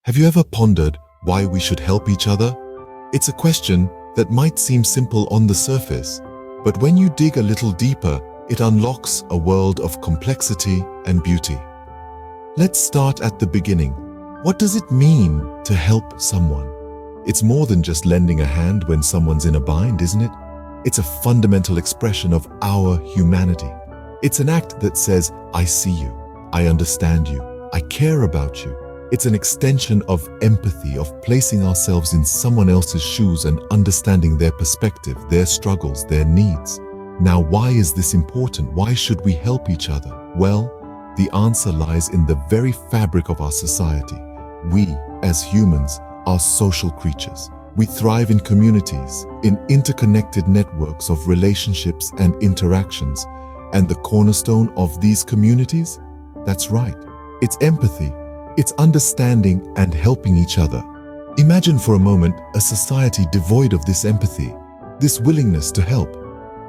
Have you ever pondered why we should help each other? It's a question that might seem simple on the surface, but when you dig a little deeper, it unlocks a world of complexity and beauty. Let's start at the beginning. What does it mean to help someone? It's more than just lending a hand when someone's in a bind, isn't it? It's a fundamental expression of our humanity. It's an act that says, I see you, I understand you, I care about you. It's an extension of empathy, of placing ourselves in someone else's shoes and understanding their perspective, their struggles, their needs. Now, why is this important? Why should we help each other? Well, the answer lies in the very fabric of our society. We, as humans, are social creatures. We thrive in communities, in interconnected networks of relationships and interactions. And the cornerstone of these communities? That's right, it's empathy. It's understanding and helping each other. Imagine for a moment a society devoid of this empathy, this willingness to help.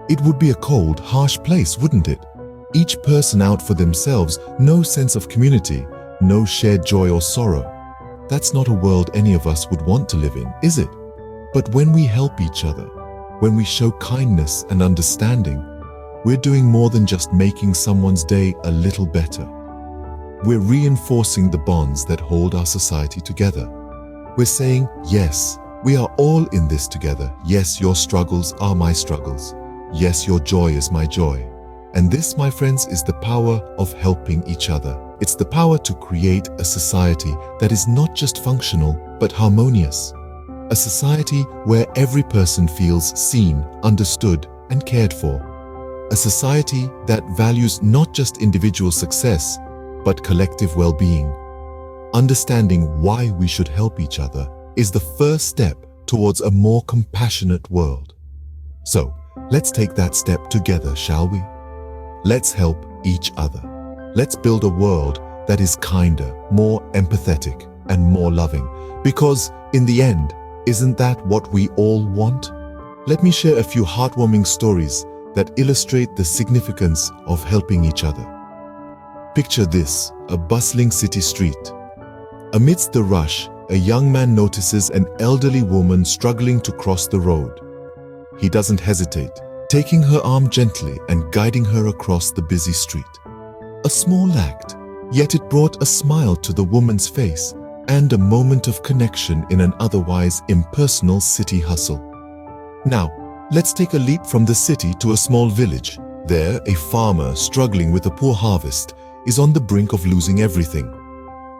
It would be a cold, harsh place, wouldn't it? Each person out for themselves, no sense of community, no shared joy or sorrow. That's not a world any of us would want to live in, is it? But when we help each other, when we show kindness and understanding, we're doing more than just making someone's day a little better. We're reinforcing the bonds that hold our society together. We're saying, yes, we are all in this together. Yes, your struggles are my struggles. Yes, your joy is my joy. And this, my friends, is the power of helping each other. It's the power to create a society that is not just functional, but harmonious. A society where every person feels seen, understood, and cared for. A society that values not just individual success, but collective well-being. Understanding why we should help each other is the first step towards a more compassionate world. So, let's take that step together, shall we? Let's help each other. Let's build a world that is kinder, more empathetic, and more loving. Because, in the end, isn't that what we all want? Let me share a few heartwarming stories that illustrate the significance of helping each other. Picture this, a bustling city street. Amidst the rush, a young man notices an elderly woman struggling to cross the road. He doesn't hesitate, taking her arm gently and guiding her across the busy street. A small act, yet it brought a smile to the woman's face and a moment of connection in an otherwise impersonal city hustle. Now, let's take a leap from the city to a small village. There, a farmer struggling with a poor harvest is on the brink of losing everything.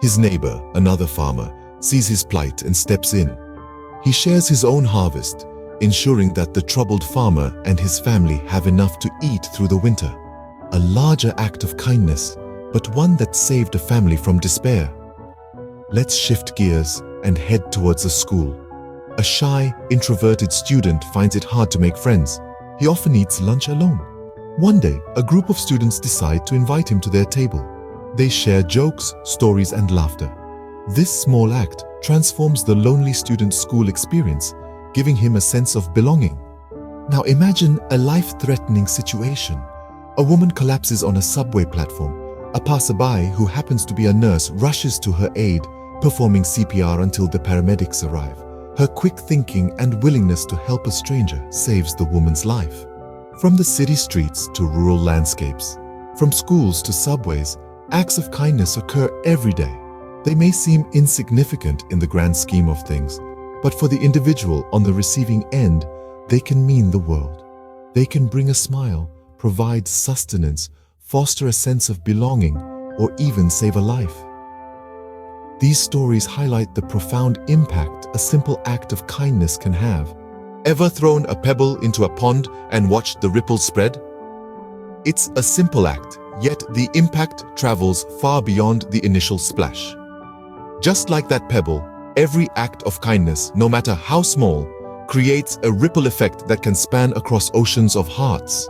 His neighbor, another farmer, sees his plight and steps in. He shares his own harvest, ensuring that the troubled farmer and his family have enough to eat through the winter. A larger act of kindness, but one that saved a family from despair. Let's shift gears and head towards a school. A shy, introverted student finds it hard to make friends. He often eats lunch alone. One day, a group of students decide to invite him to their table. They share jokes, stories, and laughter. This small act transforms the lonely student's school experience, giving him a sense of belonging. Now imagine a life-threatening situation. A woman collapses on a subway platform. A passerby who happens to be a nurse rushes to her aid, performing CPR until the paramedics arrive. Her quick thinking and willingness to help a stranger saves the woman's life. From the city streets to rural landscapes, from schools to subways, acts of kindness occur every day. They may seem insignificant in the grand scheme of things, but for the individual on the receiving end, they can mean the world. They can bring a smile, provide sustenance, foster a sense of belonging, or even save a life. These stories highlight the profound impact a simple act of kindness can have. Ever thrown a pebble into a pond and watched the ripples spread? It's a simple act, yet the impact travels far beyond the initial splash. Just like that pebble, every act of kindness, no matter how small, creates a ripple effect that can span across oceans of hearts.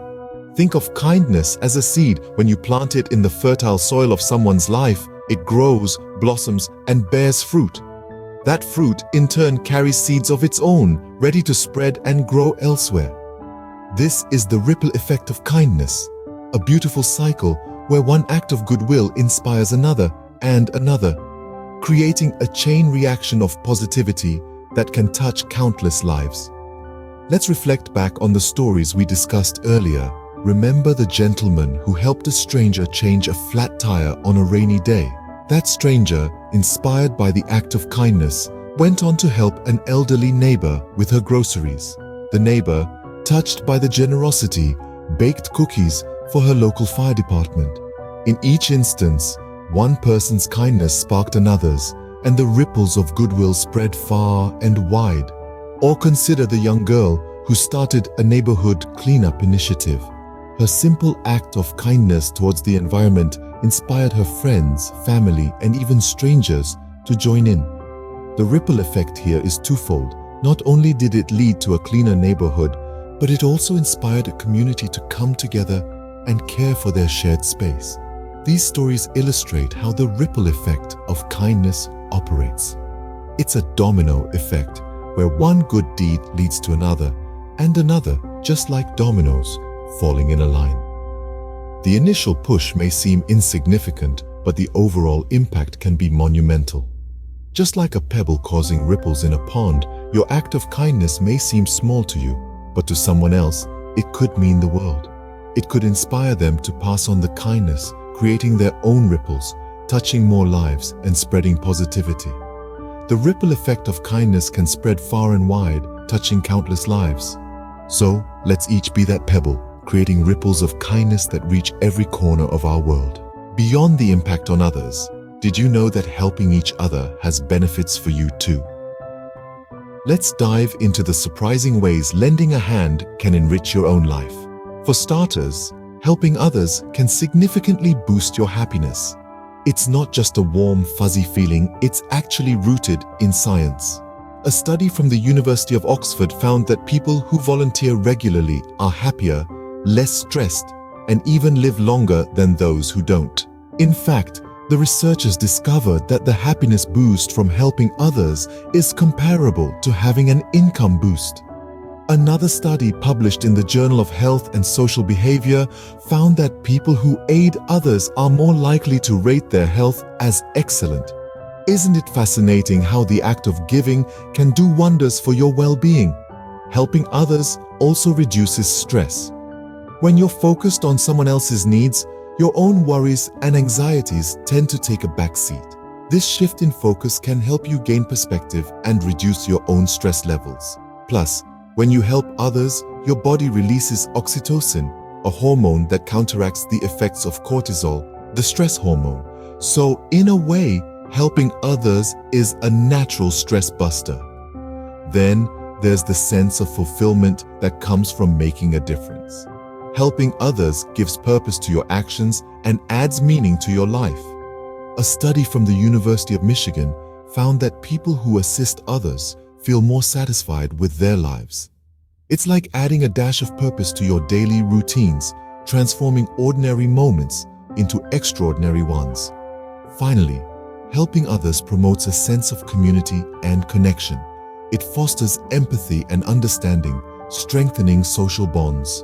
Think of kindness as a seed. When you plant it in the fertile soil of someone's life, it grows, blossoms, and bears fruit. That fruit, in turn, carries seeds of its own, ready to spread and grow elsewhere. This is the ripple effect of kindness, a beautiful cycle where one act of goodwill inspires another and another, creating a chain reaction of positivity that can touch countless lives. Let's reflect back on the stories we discussed earlier. Remember the gentleman who helped a stranger change a flat tire on a rainy day? That stranger, inspired by the act of kindness, went on to help an elderly neighbor with her groceries. The neighbor, touched by the generosity, baked cookies for her local fire department. In each instance, one person's kindness sparked another's, and the ripples of goodwill spread far and wide. Or consider the young girl who started a neighborhood cleanup initiative. Her simple act of kindness towards the environment inspired her friends, family, and even strangers to join in. The ripple effect here is twofold. Not only did it lead to a cleaner neighborhood, but it also inspired a community to come together and care for their shared space. These stories illustrate how the ripple effect of kindness operates. It's a domino effect where one good deed leads to another, and another, just like dominoes, falling in a line. The initial push may seem insignificant, but the overall impact can be monumental. Just like a pebble causing ripples in a pond, your act of kindness may seem small to you, but to someone else, it could mean the world. It could inspire them to pass on the kindness, creating their own ripples, touching more lives and spreading positivity. The ripple effect of kindness can spread far and wide, touching countless lives. So, let's each be that pebble, creating ripples of kindness that reach every corner of our world. Beyond the impact on others, did you know that helping each other has benefits for you too? Let's dive into the surprising ways lending a hand can enrich your own life. For starters, helping others can significantly boost your happiness. It's not just a warm, fuzzy feeling, it's actually rooted in science. A study from the University of Oxford found that people who volunteer regularly are happier, less stressed, and even live longer than those who don't. In fact, the researchers discovered that the happiness boost from helping others is comparable to having an income boost. Another study published in the Journal of Health and Social Behavior found that people who aid others are more likely to rate their health as excellent. Isn't it fascinating how the act of giving can do wonders for your well-being? Helping others also reduces stress. When you're focused on someone else's needs, your own worries and anxieties tend to take a back seat. This shift in focus can help you gain perspective and reduce your own stress levels. Plus, when you help others, your body releases oxytocin, a hormone that counteracts the effects of cortisol, the stress hormone. So, in a way, helping others is a natural stress buster. Then, there's the sense of fulfillment that comes from making a difference. Helping others gives purpose to your actions and adds meaning to your life. A study from the University of Michigan found that people who assist others feel more satisfied with their lives. It's like adding a dash of purpose to your daily routines, transforming ordinary moments into extraordinary ones. Finally, helping others promotes a sense of community and connection. It fosters empathy and understanding, strengthening social bonds.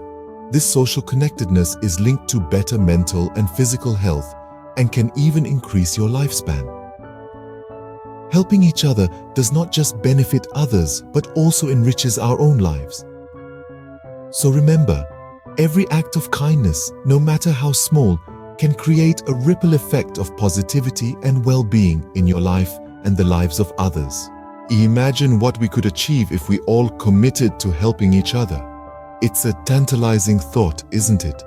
This social connectedness is linked to better mental and physical health and can even increase your lifespan. Helping each other does not just benefit others, but also enriches our own lives. So remember, every act of kindness, no matter how small, can create a ripple effect of positivity and well-being in your life and the lives of others. Imagine what we could achieve if we all committed to helping each other. It's a tantalizing thought, isn't it?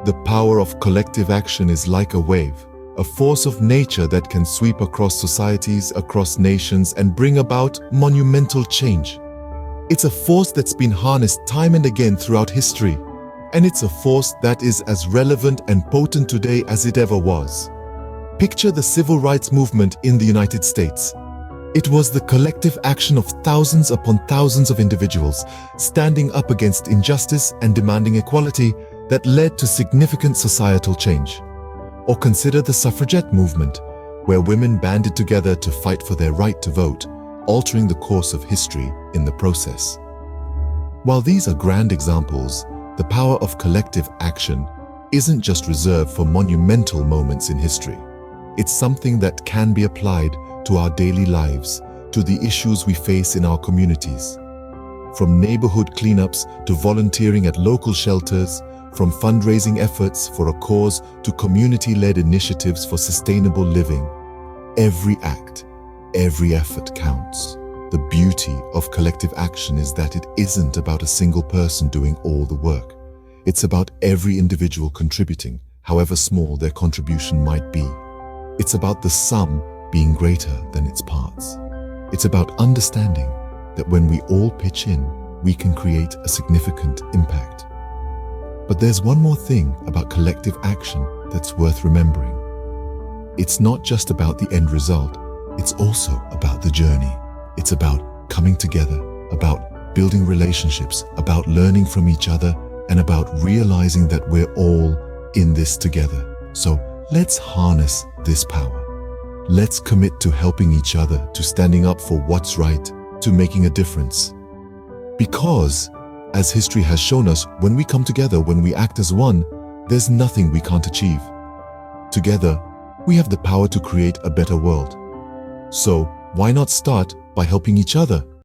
The power of collective action is like a wave, a force of nature that can sweep across societies, across nations, and bring about monumental change. It's a force that's been harnessed time and again throughout history, and it's a force that is as relevant and potent today as it ever was. Picture the civil rights movement in the United States. It was the collective action of thousands upon thousands of individuals standing up against injustice and demanding equality that led to significant societal change. Or consider the suffragette movement, where women banded together to fight for their right to vote, altering the course of history in the process. While these are grand examples, the power of collective action isn't just reserved for monumental moments in history. It's something that can be applied to our daily lives, to the issues we face in our communities. From neighborhood cleanups to volunteering at local shelters, from fundraising efforts for a cause to community-led initiatives for sustainable living, every act, every effort counts. The beauty of collective action is that it isn't about a single person doing all the work. It's about every individual contributing, however small their contribution might be. It's about the sum being greater than its parts. It's about understanding that when we all pitch in, we can create a significant impact. But there's one more thing about collective action that's worth remembering. It's not just about the end result, it's also about the journey. It's about coming together, about building relationships, about learning from each other, and about realizing that we're all in this together. So let's harness this power. Let's commit to helping each other, to standing up for what's right, to making a difference. Because, as history has shown us, when we come together, when we act as one, there's nothing we can't achieve. Together, we have the power to create a better world. So, why not start by helping each other?